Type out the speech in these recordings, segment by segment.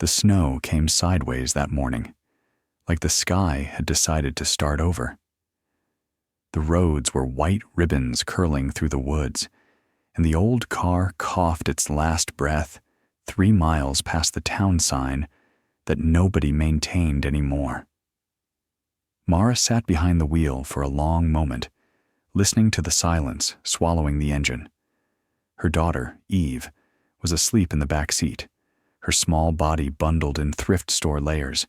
The snow came sideways that morning, like the sky had decided to start over. The roads were white ribbons curling through the woods, and the old car coughed its last breath 3 miles past the town sign that nobody maintained anymore. Mara sat behind the wheel for a long moment, listening to the silence swallowing the engine. Her daughter, Eve, was asleep in the back seat, her small body bundled in thrift store layers,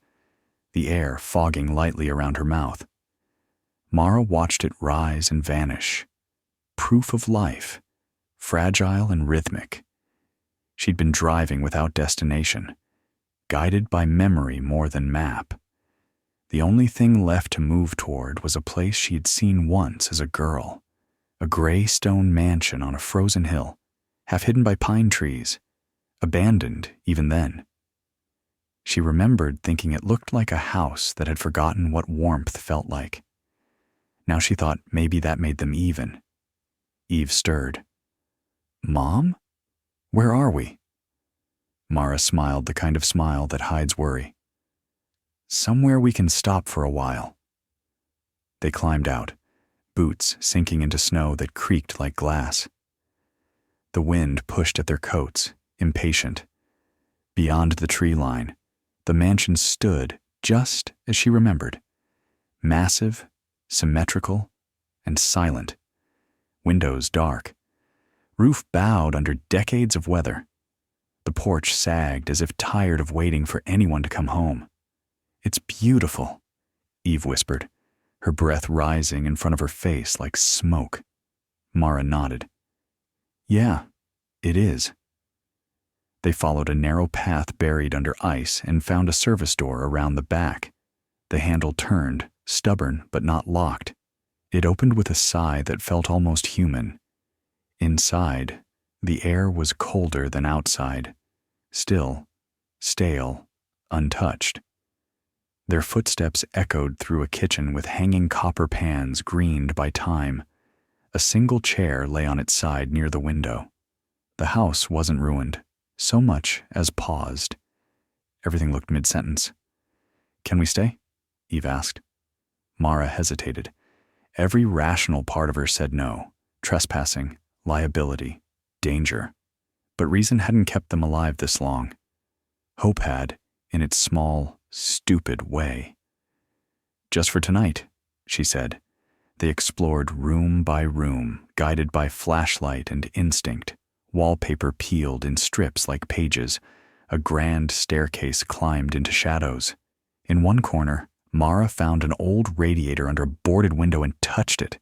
the air fogging lightly around her mouth. Mara watched it rise and vanish. Proof of life, fragile and rhythmic. She'd been driving without destination, guided by memory more than map. The only thing left to move toward was a place she had seen once as a girl, a gray stone mansion on a frozen hill, half hidden by pine trees, abandoned even then. She remembered thinking it looked like a house that had forgotten what warmth felt like. Now she thought maybe that made them even. Eve stirred. "Mom? Where are we?" Mara smiled the kind of smile that hides worry. "Somewhere we can stop for a while." They climbed out, boots sinking into snow that creaked like glass. The wind pushed at their coats, impatient. Beyond the tree line, the mansion stood just as she remembered. Massive, symmetrical, and silent. Windows dark. Roof bowed under decades of weather. The porch sagged as if tired of waiting for anyone to come home. "It's beautiful," Eve whispered, her breath rising in front of her face like smoke. Mara nodded. "Yeah, it is." They followed a narrow path buried under ice and found a service door around the back. The handle turned, stubborn but not locked. It opened with a sigh that felt almost human. Inside, the air was colder than outside, still, stale, untouched. Their footsteps echoed through a kitchen with hanging copper pans greened by time. A single chair lay on its side near the window. The house wasn't ruined, so much as paused. Everything looked mid-sentence. "Can we stay?" Eve asked. Mara hesitated. Every rational part of her said no. Trespassing, liability, danger. But reason hadn't kept them alive this long. Hope had, in its small, stupid way. "Just for tonight," she said. They explored room by room, guided by flashlight and instinct. Wallpaper peeled in strips like pages. A grand staircase climbed into shadows. In one corner, Mara found an old radiator under a boarded window and touched it.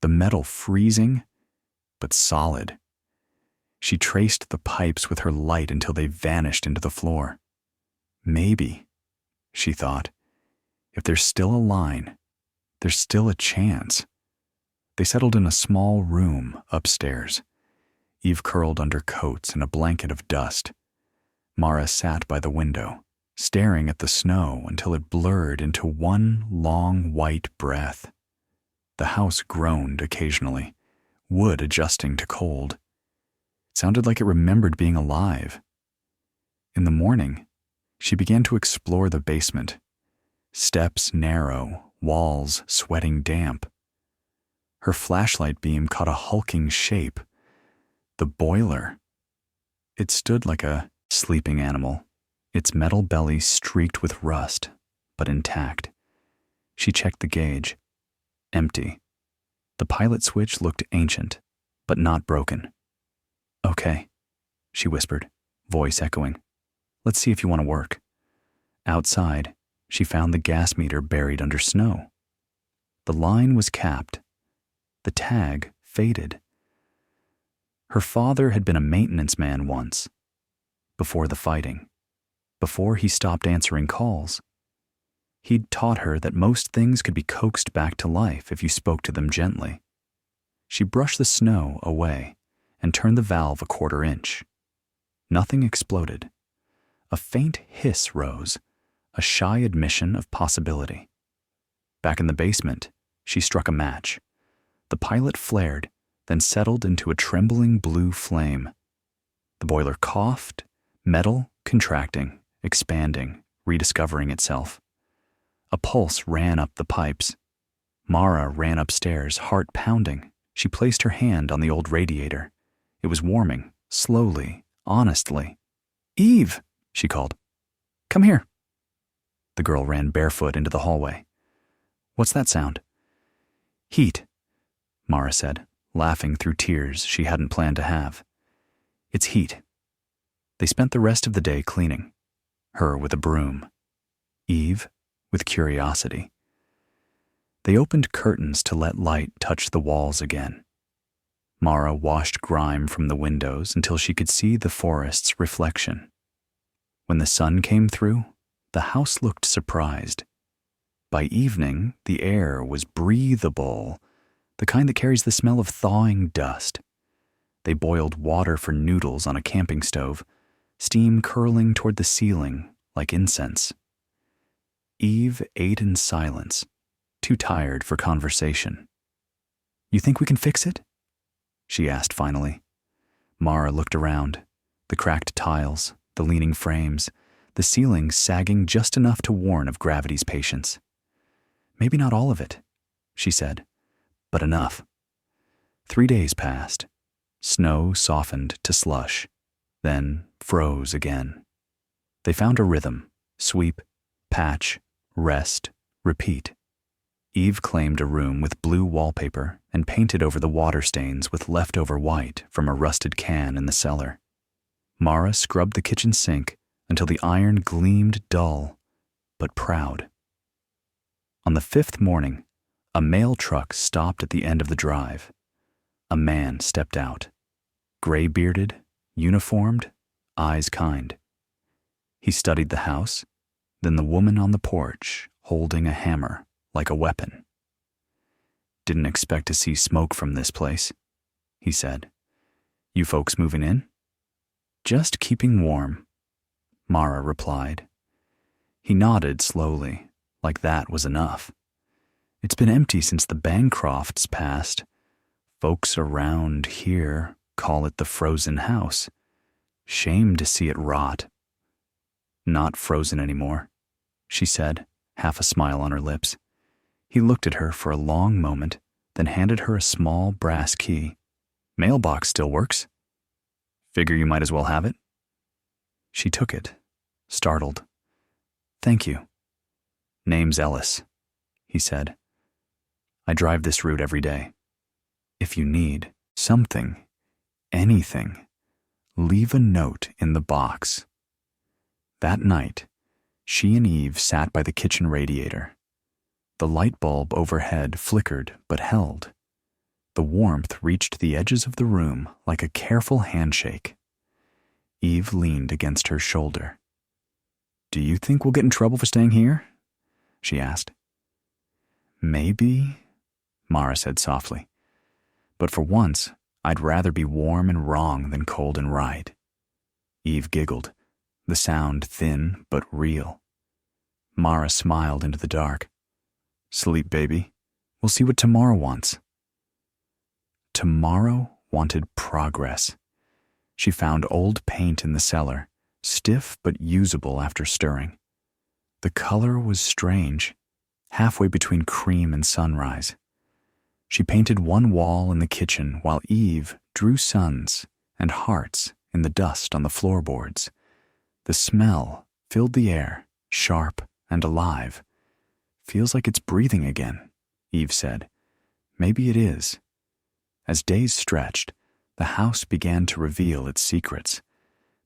The metal freezing, but solid. She traced the pipes with her light until they vanished into the floor. Maybe, she thought, if there's still a line, there's still a chance. They settled in a small room upstairs. Eve curled under coats and a blanket of dust. Mara sat by the window, staring at the snow until it blurred into one long white breath. The house groaned occasionally, wood adjusting to cold. It sounded like it remembered being alive. In the morning, she began to explore the basement. Steps narrow, walls sweating damp. Her flashlight beam caught a hulking shape. The boiler. It stood like a sleeping animal, its metal belly streaked with rust, but intact. She checked the gauge. Empty. The pilot switch looked ancient, but not broken. "Okay," she whispered, voice echoing. "Let's see if you want to work." Outside, she found the gas meter buried under snow. The line was capped. The tag faded. Her father had been a maintenance man once, before the fighting, before he stopped answering calls. He'd taught her that most things could be coaxed back to life if you spoke to them gently. She brushed the snow away and turned the valve a 1/4 inch. Nothing exploded. A faint hiss rose, a shy admission of possibility. Back in the basement, she struck a match. The pilot flared, then settled into a trembling blue flame. The boiler coughed, metal contracting, expanding, rediscovering itself. A pulse ran up the pipes. Mara ran upstairs, heart pounding. She placed her hand on the old radiator. It was warming, slowly, honestly. "Eve!" she called. "Come here." The girl ran barefoot into the hallway. "What's that sound?" "Heat," Mara said, laughing through tears she hadn't planned to have. "It's heat." They spent the rest of the day cleaning, her with a broom, Eve with curiosity. They opened curtains to let light touch the walls again. Mara washed grime from the windows until she could see the forest's reflection. When the sun came through, the house looked surprised. By evening, the air was breathable, the kind that carries the smell of thawing dust. They boiled water for noodles on a camping stove, steam curling toward the ceiling like incense. Eve ate in silence, too tired for conversation. "You think we can fix it?" she asked finally. Mara looked around, the cracked tiles, the leaning frames, the ceiling sagging just enough to warn of gravity's patience. "Maybe not all of it," she said, "but enough." 3 days passed. Snow softened to slush, then froze again. They found a rhythm: sweep, patch, rest, repeat. Eve claimed a room with blue wallpaper and painted over the water stains with leftover white from a rusted can in the cellar. Mara scrubbed the kitchen sink until the iron gleamed dull, but proud. On the 5th morning, a mail truck stopped at the end of the drive. A man stepped out, gray-bearded, uniformed, eyes kind. He studied the house, then the woman on the porch, holding a hammer like a weapon. "Didn't expect to see smoke from this place," he said. "You folks moving in?" "Just keeping warm," Mara replied. He nodded slowly, like that was enough. "It's been empty since the Bancrofts passed. Folks around here call it the frozen house. Shame to see it rot." "Not frozen anymore," she said, half a smile on her lips. He looked at her for a long moment, then handed her a small brass key. "Mailbox still works. Figure you might as well have it." She took it, startled. "Thank you." "Name's Ellis," he said. "I drive this route every day. If you need something, anything, leave a note in the box." That night, she and Eve sat by the kitchen radiator. The light bulb overhead flickered but held. The warmth reached the edges of the room like a careful handshake. Eve leaned against her shoulder. "Do you think we'll get in trouble for staying here?" she asked. "Maybe," Mara said softly. "But for once, I'd rather be warm and wrong than cold and right." Eve giggled, the sound thin but real. Mara smiled into the dark. "Sleep, baby. We'll see what tomorrow wants." Tomorrow wanted progress. She found old paint in the cellar, stiff but usable after stirring. The color was strange, halfway between cream and sunrise. She painted one wall in the kitchen while Eve drew suns and hearts in the dust on the floorboards. The smell filled the air, sharp and alive. "Feels like it's breathing again," Eve said. "Maybe it is." As days stretched, the house began to reveal its secrets.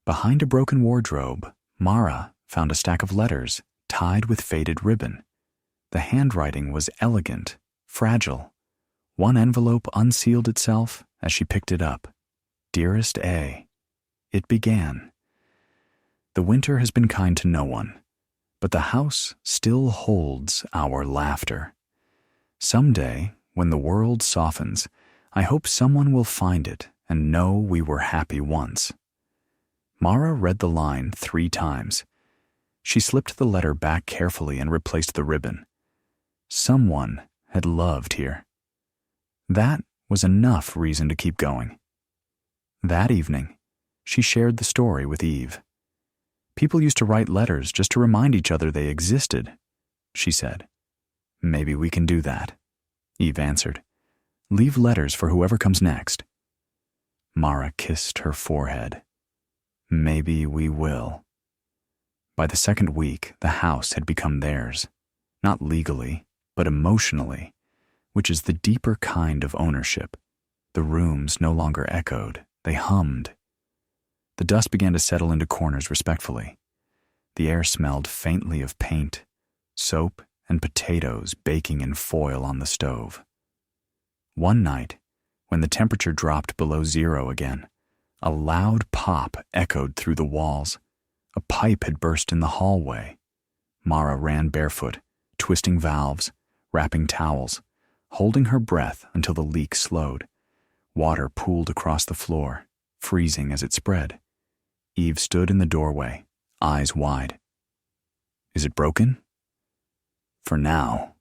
Behind a broken wardrobe, Mara found a stack of letters tied with faded ribbon. The handwriting was elegant, fragile. One envelope unsealed itself as she picked it up. "Dearest A." It began. "The winter has been kind to no one, but the house still holds our laughter. Someday, when the world softens, I hope someone will find it and know we were happy once." Mara read the line 3 times. She slipped the letter back carefully and replaced the ribbon. Someone had loved here. That was enough reason to keep going. That evening, she shared the story with Eve. People used to write letters just to remind each other they existed, she said. Maybe we can do that, Eve answered. Leave letters for whoever comes next. Mara kissed her forehead. Maybe we will. By the second week, the house had become theirs, not legally, but emotionally, which is the deeper kind of ownership. The rooms no longer echoed, they hummed. The dust began to settle into corners respectfully. The air smelled faintly of paint, soap, and potatoes baking in foil on the stove. One night, when the temperature dropped below 0 again, a loud pop echoed through the walls. A pipe had burst in the hallway. Mara ran barefoot, twisting valves, wrapping towels, holding her breath until the leak slowed. Water pooled across the floor, freezing as it spread. Eve stood in the doorway, eyes wide. Is it broken? For now,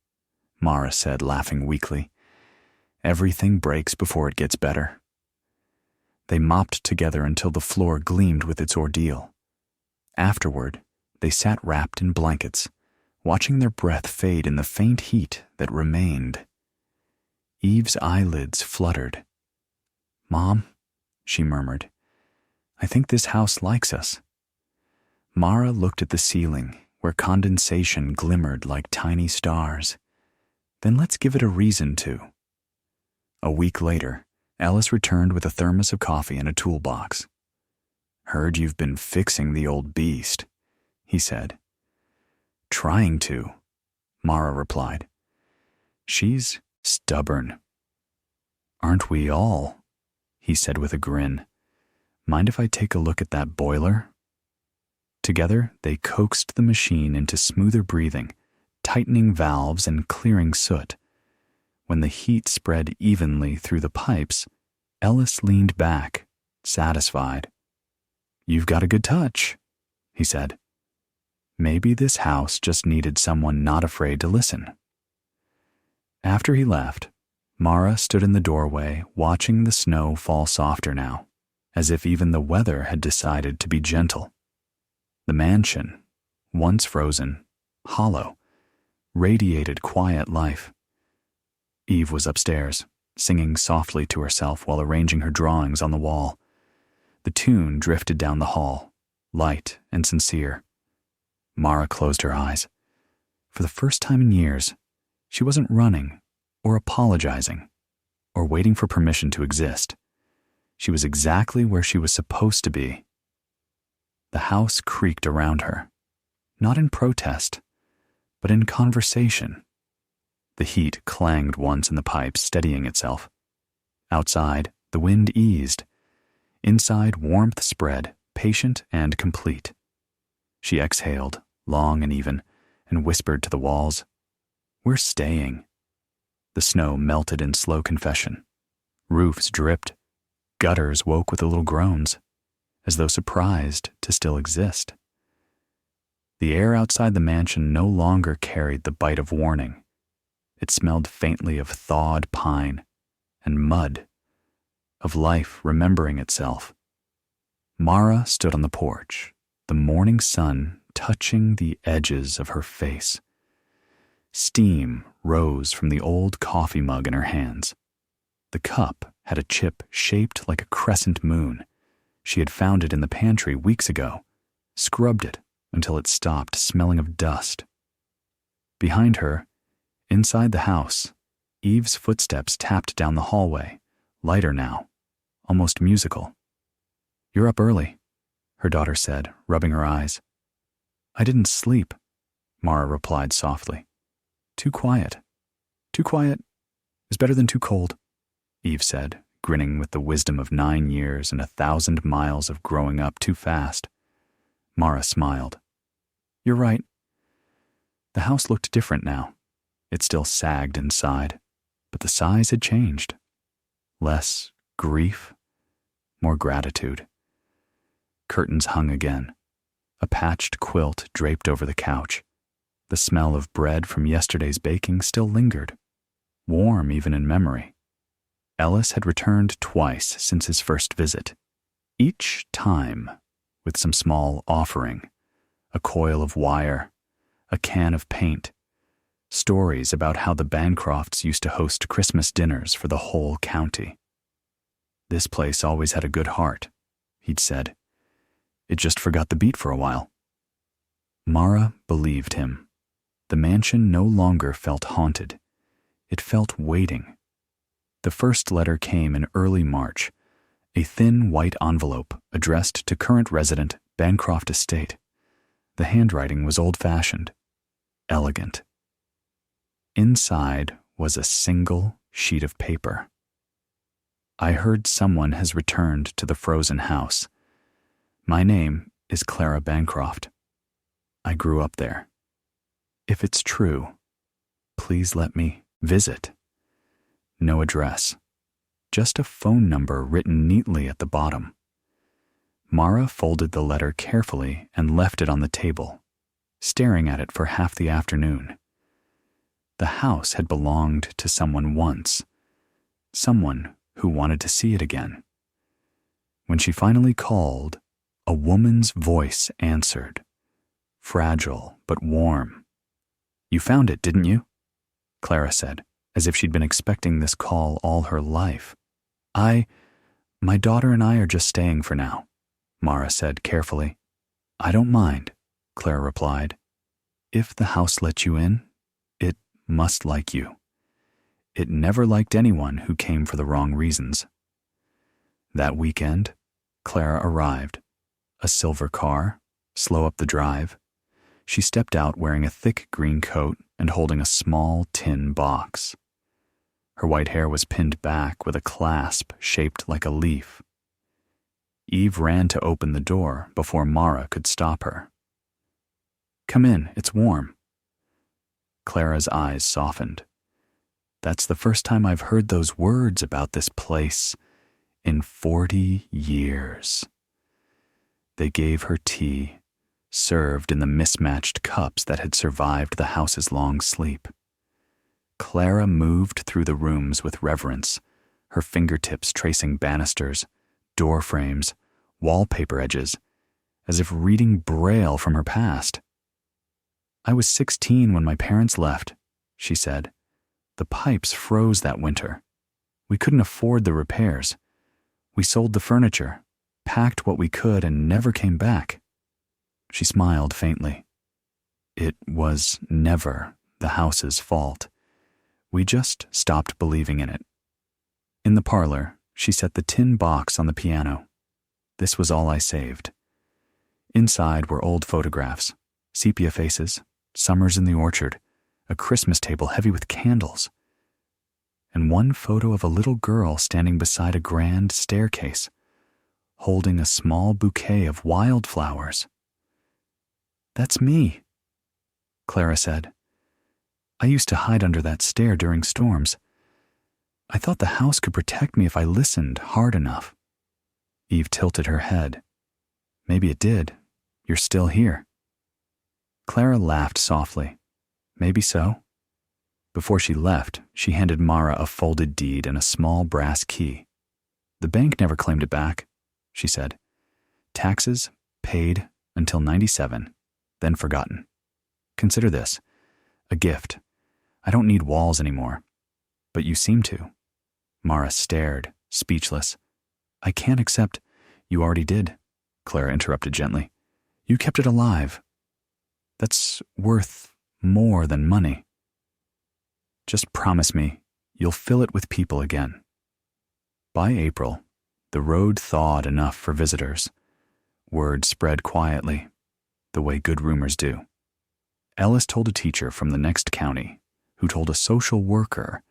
Mara said, laughing weakly. Everything breaks before it gets better. They mopped together until the floor gleamed with its ordeal. Afterward, they sat wrapped in blankets, watching their breath fade in the faint heat that remained. Eve's eyelids fluttered. Mom, she murmured, I think this house likes us. Mara looked at the ceiling, where condensation glimmered like tiny stars. Then let's give it a reason to. A week later, Ellis returned with a thermos of coffee and a toolbox. Heard you've been fixing the old beast, he said. Trying to, Mara replied. She's stubborn. Aren't we all? He said with a grin. Mind if I take a look at that boiler? Together, they coaxed the machine into smoother breathing, tightening valves and clearing soot. When the heat spread evenly through the pipes, Ellis leaned back, satisfied. You've got a good touch, he said. Maybe this house just needed someone not afraid to listen. After he left, Mara stood in the doorway watching the snow fall softer now, as if even the weather had decided to be gentle. The mansion, once frozen, hollow, radiated quiet life. Eve was upstairs, singing softly to herself while arranging her drawings on the wall. The tune drifted down the hall, light and sincere. Mara closed her eyes. For the first time in years, she wasn't running or apologizing or waiting for permission to exist. She was exactly where she was supposed to be. The house creaked around her, not in protest, but in conversation. The heat clanged once in the pipes, steadying itself. Outside, the wind eased. Inside, warmth spread, patient and complete. She exhaled, long and even, and whispered to the walls, We're staying. The snow melted in slow confession. Roofs dripped. Gutters woke with little groans, as though surprised to still exist. The air outside the mansion no longer carried the bite of warning. It smelled faintly of thawed pine and mud, of life remembering itself. Mara stood on the porch, the morning sun touching the edges of her face. Steam rose from the old coffee mug in her hands. The cup had a chip shaped like a crescent moon. She had found it in the pantry weeks ago, scrubbed it until it stopped smelling of dust. Behind her, inside the house, Eve's footsteps tapped down the hallway, lighter now, almost musical. You're up early, her daughter said, rubbing her eyes. I didn't sleep, Mara replied softly. Too quiet. Too quiet is better than too cold, Eve said, grinning with the wisdom of 9 years and 1,000 miles of growing up too fast. Mara smiled. You're right. The house looked different now. It still sagged inside, but the size had changed. Less grief, more gratitude. Curtains hung again. A patched quilt draped over the couch. The smell of bread from yesterday's baking still lingered, warm even in memory. Ellis had returned twice since his first visit, each time with some small offering, a coil of wire, a can of paint, stories about how the Bancrofts used to host Christmas dinners for the whole county. "This place always had a good heart," he'd said. "It just forgot the beat for a while." Mara believed him. The mansion no longer felt haunted. It felt waiting. The first letter came in early March, a thin white envelope addressed to current resident Bancroft Estate. The handwriting was old-fashioned, elegant. Inside was a single sheet of paper. "I heard someone has returned to the frozen house. My name is Clara Bancroft. I grew up there. If it's true, please let me visit." No address, just a phone number written neatly at the bottom. Mara folded the letter carefully and left it on the table, staring at it for half the afternoon. The house had belonged to someone once, someone who wanted to see it again. When she finally called, a woman's voice answered, fragile but warm. "You found it, didn't you?" Clara said, as if she'd been expecting this call all her life. My daughter and I are just staying for now," Mara said carefully. "I don't mind," Clara replied. "If the house let you in, it must like you. It never liked anyone who came for the wrong reasons." That weekend, Clara arrived. A silver car, slow up the drive. She stepped out wearing a thick green coat and holding a small tin box. Her white hair was pinned back with a clasp shaped like a leaf. Eve ran to open the door before Mara could stop her. "Come in, it's warm." Clara's eyes softened. "That's the first time I've heard those words about this place in 40 years. They gave her tea, served in the mismatched cups that had survived the house's long sleep. Clara moved through the rooms with reverence, her fingertips tracing banisters, door frames, wallpaper edges, as if reading Braille from her past. "I was 16 when my parents left," she said. "The pipes froze that winter. We couldn't afford the repairs. We sold the furniture, packed what we could, and never came back." She smiled faintly. "It was never the house's fault. We just stopped believing in it." In the parlor, she set the tin box on the piano. "This was all I saved." Inside were old photographs, sepia faces, summers in the orchard, a Christmas table heavy with candles, and one photo of a little girl standing beside a grand staircase, holding a small bouquet of wildflowers. "That's me," Clara said. "I used to hide under that stair during storms. I thought the house could protect me if I listened hard enough." Eve tilted her head. "Maybe it did. You're still here." Clara laughed softly. "Maybe so." Before she left, she handed Mara a folded deed and a small brass key. "The bank never claimed it back," she said. "Taxes paid until 97, then forgotten. Consider this, a gift. I don't need walls anymore, but you seem to." Mara stared, speechless. "I can't accept—" "You already did," Clara interrupted gently. "You kept it alive. That's worth more than money. Just promise me you'll fill it with people again." By April, the road thawed enough for visitors. Word spread quietly, the way good rumors do. Ellis told a teacher from the next county, who told a social worker,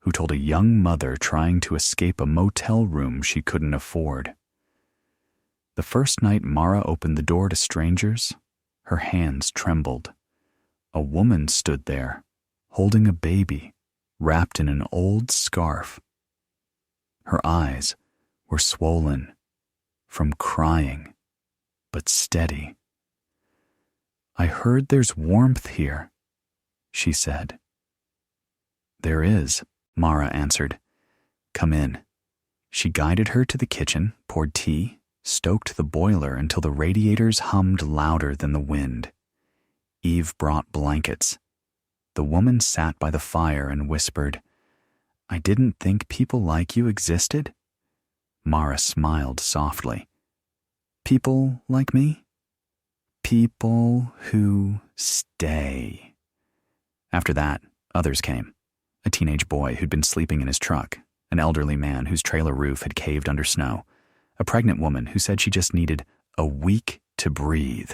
who told a young mother trying to escape a motel room she couldn't afford. The first night Mara opened the door to strangers, her hands trembled. A woman stood there, holding a baby, wrapped in an old scarf. Her eyes were swollen from crying, but steady. "I heard there's warmth here," she said. "There is," Mara answered. "Come in." She guided her to the kitchen, poured tea, stoked the boiler until the radiators hummed louder than the wind. Eve brought blankets. The woman sat by the fire and whispered, "I didn't think people like you existed." Mara smiled softly. "People like me? People who stay." After that, others came. A teenage boy who'd been sleeping in his truck, an elderly man whose trailer roof had caved under snow, a pregnant woman who said she just needed a week to breathe.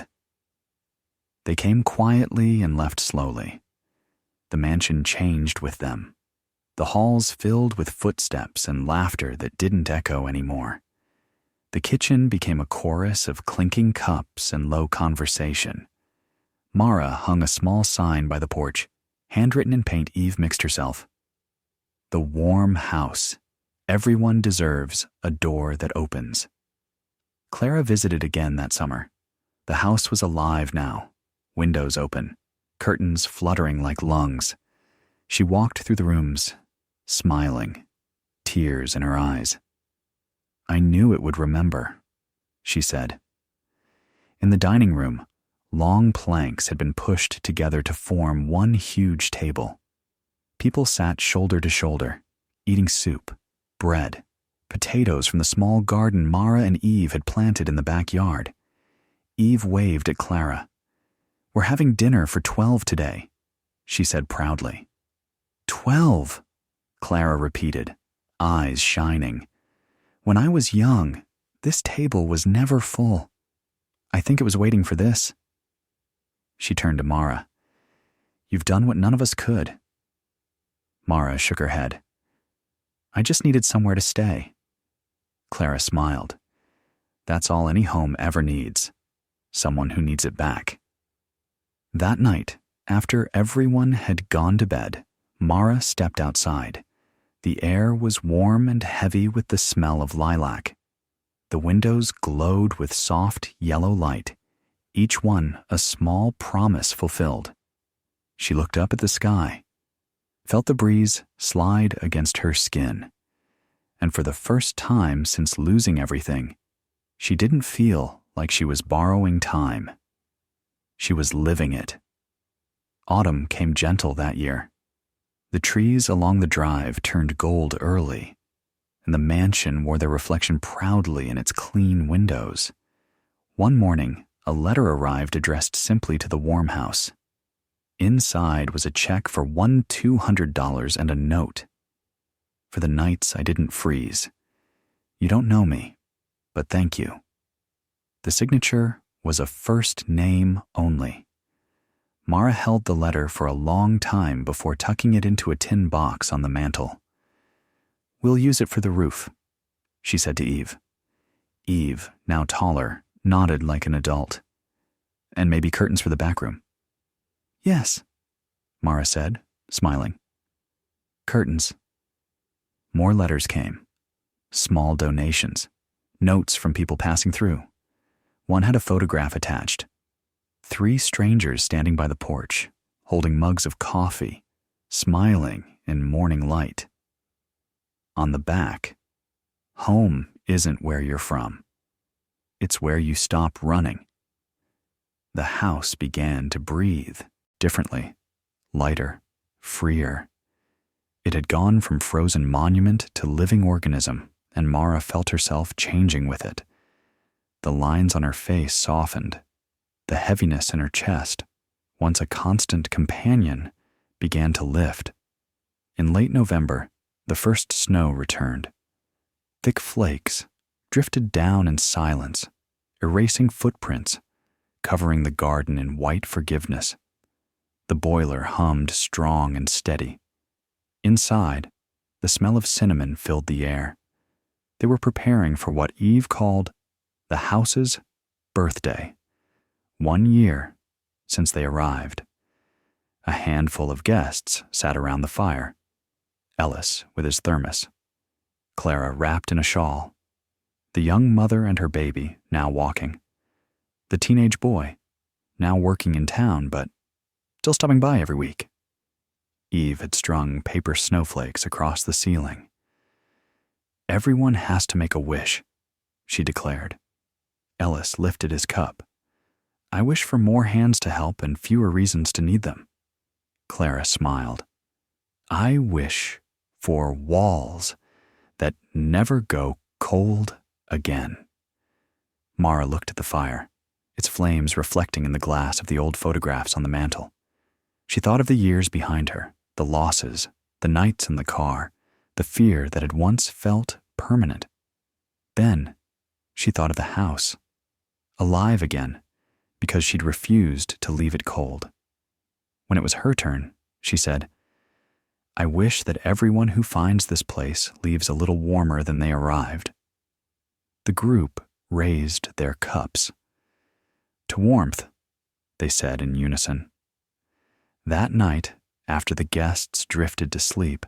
They came quietly and left slowly. The mansion changed with them. The halls filled with footsteps and laughter that didn't echo anymore. The kitchen became a chorus of clinking cups and low conversation. Mara hung a small sign by the porch, handwritten in paint Eve mixed herself. "The warm house. Everyone deserves a door that opens." Clara visited again that summer. The house was alive now, windows open, curtains fluttering like lungs. She walked through the rooms, smiling, tears in her eyes. "I knew it would remember," she said. In the dining room, long planks had been pushed together to form one huge table. People sat shoulder to shoulder, eating soup, bread, potatoes from the small garden Mara and Eve had planted in the backyard. Eve waved at Clara. "We're having dinner for 12 today," she said proudly. 12, Clara repeated, eyes shining. "When I was young, this table was never full. I think it was waiting for this." She turned to Mara. "You've done what none of us could." Mara shook her head. "I just needed somewhere to stay." Clara smiled. "That's all any home ever needs. Someone who needs it back." That night, after everyone had gone to bed, Mara stepped outside. The air was warm and heavy with the smell of lilac. The windows glowed with soft yellow light, each one a small promise fulfilled. She looked up at the sky, felt the breeze slide against her skin, and for the first time since losing everything, she didn't feel like she was borrowing time. She was living it. Autumn came gentle that year. The trees along the drive turned gold early, and the mansion wore their reflection proudly in its clean windows. One morning, a letter arrived addressed simply to the warm house. Inside was a check for $200 and a note. "For the nights I didn't freeze. You don't know me, but thank you." The signature was a first name only. Mara held the letter for a long time before tucking it into a tin box on the mantel. "We'll use it for the roof," she said to Eve. Eve, now taller, nodded like an adult. "And maybe curtains for the back room." "Yes," Mara said, smiling. "Curtains." More letters came. Small donations. Notes from people passing through. One had a photograph attached. 3 strangers standing by the porch, holding mugs of coffee, smiling in morning light. On the back, "Home isn't where you're from. It's where you stop running." The house began to breathe differently, lighter, freer. It had gone from frozen monument to living organism, and Mara felt herself changing with it. The lines on her face softened. The heaviness in her chest, once a constant companion, began to lift. In late November, the first snow returned. Thick flakes drifted down in silence, erasing footprints, covering the garden in white forgiveness. The boiler hummed strong and steady. Inside, the smell of cinnamon filled the air. They were preparing for what Eve called the house's birthday. 1 year since they arrived. A handful of guests sat around the fire. Ellis with his thermos. Clara wrapped in a shawl. The young mother and her baby, now walking. The teenage boy, now working in town, but still stopping by every week. Eve had strung paper snowflakes across the ceiling. "Everyone has to make a wish," she declared, Ellis lifted his cup. I wish for more hands to help and fewer reasons to need them. Clara smiled. I wish for walls that never go cold again. Mara looked at the fire, its flames reflecting in the glass of the old photographs on the mantel. She thought of the years behind her, the losses, the nights in the car, the fear that had once felt permanent. Then she thought of the house, alive again, because she'd refused to leave it cold. When it was her turn, she said, I wish that everyone who finds this place leaves a little warmer than they arrived. The group raised their cups. To warmth, they said in unison. That night, after the guests drifted to sleep,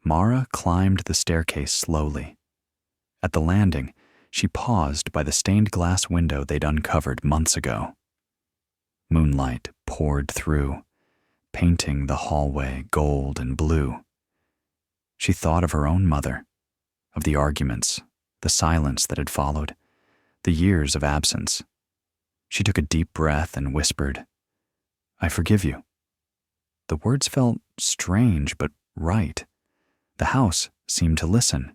Mara climbed the staircase slowly. At the landing, she paused by the stained glass window they'd uncovered months ago. Moonlight poured through, painting the hallway gold and blue. She thought of her own mother, of the arguments, the silence that had followed, the years of absence. She took a deep breath and whispered, I forgive you. The words felt strange but right. The house seemed to listen.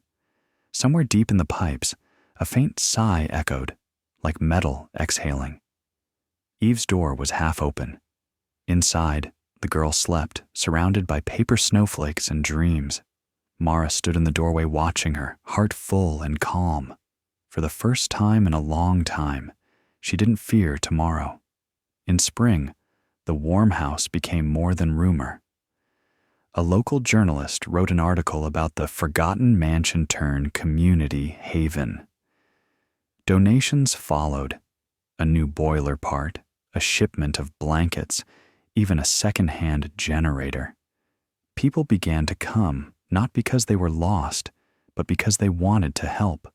Somewhere deep in the pipes, a faint sigh echoed, like metal exhaling. Eve's door was half open. Inside, the girl slept, surrounded by paper snowflakes and dreams. Mara stood in the doorway watching her, heart full and calm. For the first time in a long time, she didn't fear tomorrow. In spring, the warm house became more than rumor. A local journalist wrote an article about the forgotten mansion turned community haven. Donations followed, a new boiler part, a shipment of blankets, even a second-hand generator. People began to come, not because they were lost, but because they wanted to help.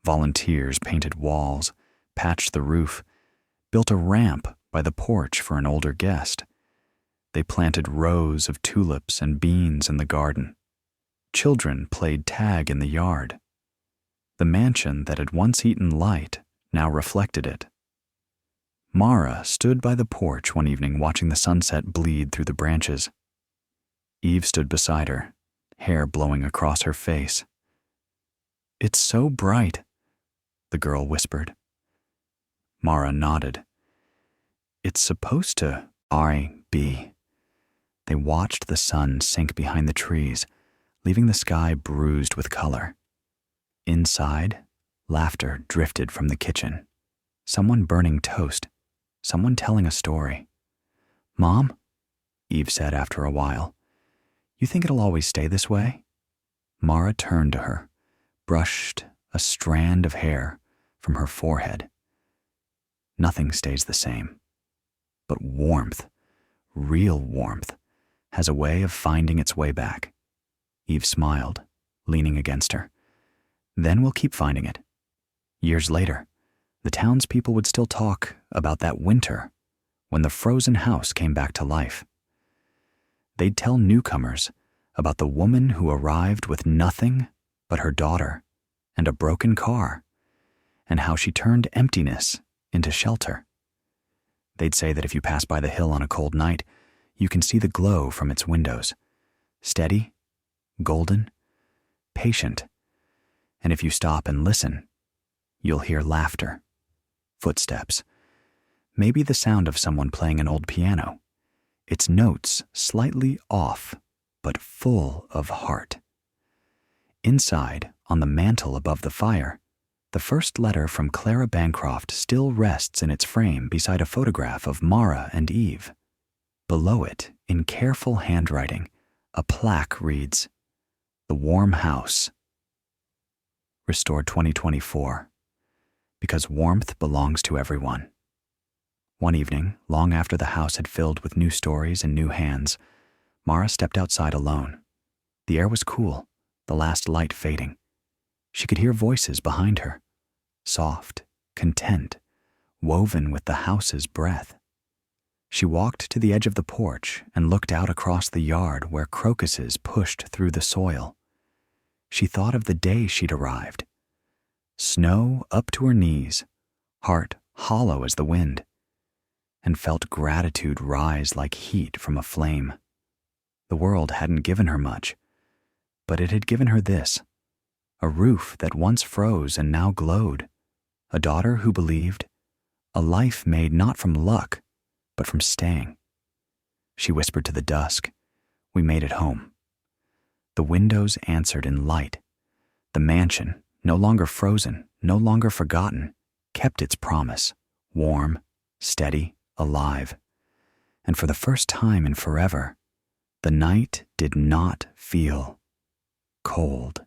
Volunteers painted walls, patched the roof, built a ramp by the porch for an older guest. They planted rows of tulips and beans in the garden. Children played tag in the yard. The mansion that had once eaten light now reflected it. Mara stood by the porch one evening watching the sunset bleed through the branches. Eve stood beside her, hair blowing across her face. It's so bright, the girl whispered. Mara nodded. It's supposed to be. They watched the sun sink behind the trees, leaving the sky bruised with color. Inside, laughter drifted from the kitchen. Someone burning toast, someone telling a story. Mom, Eve said after a while, you think it'll always stay this way? Mara turned to her, brushed a strand of hair from her forehead. Nothing stays the same. But warmth, real warmth, has a way of finding its way back. Eve smiled, leaning against her. Then we'll keep finding it. Years later, the townspeople would still talk about that winter when the frozen house came back to life. They'd tell newcomers about the woman who arrived with nothing but her daughter and a broken car, and how she turned emptiness into shelter. They'd say that if you pass by the hill on a cold night, you can see the glow from its windows. Steady, golden, patient. And if you stop and listen, you'll hear laughter, footsteps, maybe the sound of someone playing an old piano, its notes slightly off, but full of heart. Inside, on the mantel above the fire, the first letter from Clara Bancroft still rests in its frame beside a photograph of Mara and Eve. Below it, in careful handwriting, a plaque reads, The Warm House. Restored 2024. Because warmth belongs to everyone. One evening, long after the house had filled with new stories and new hands, Mara stepped outside alone. The air was cool, the last light fading. She could hear voices behind her, soft, content, woven with the house's breath. She walked to the edge of the porch and looked out across the yard where crocuses pushed through the soil. She thought of the day she'd arrived. Snow up to her knees, heart hollow as the wind, and felt gratitude rise like heat from a flame. The world hadn't given her much, but it had given her this: a roof that once froze and now glowed, a daughter who believed, a life made not from luck, but from staying. She whispered to the dusk, "We made it home." The windows answered in light. The mansion, no longer frozen, no longer forgotten, kept its promise, warm, steady, alive. And for the first time in forever, the night did not feel cold.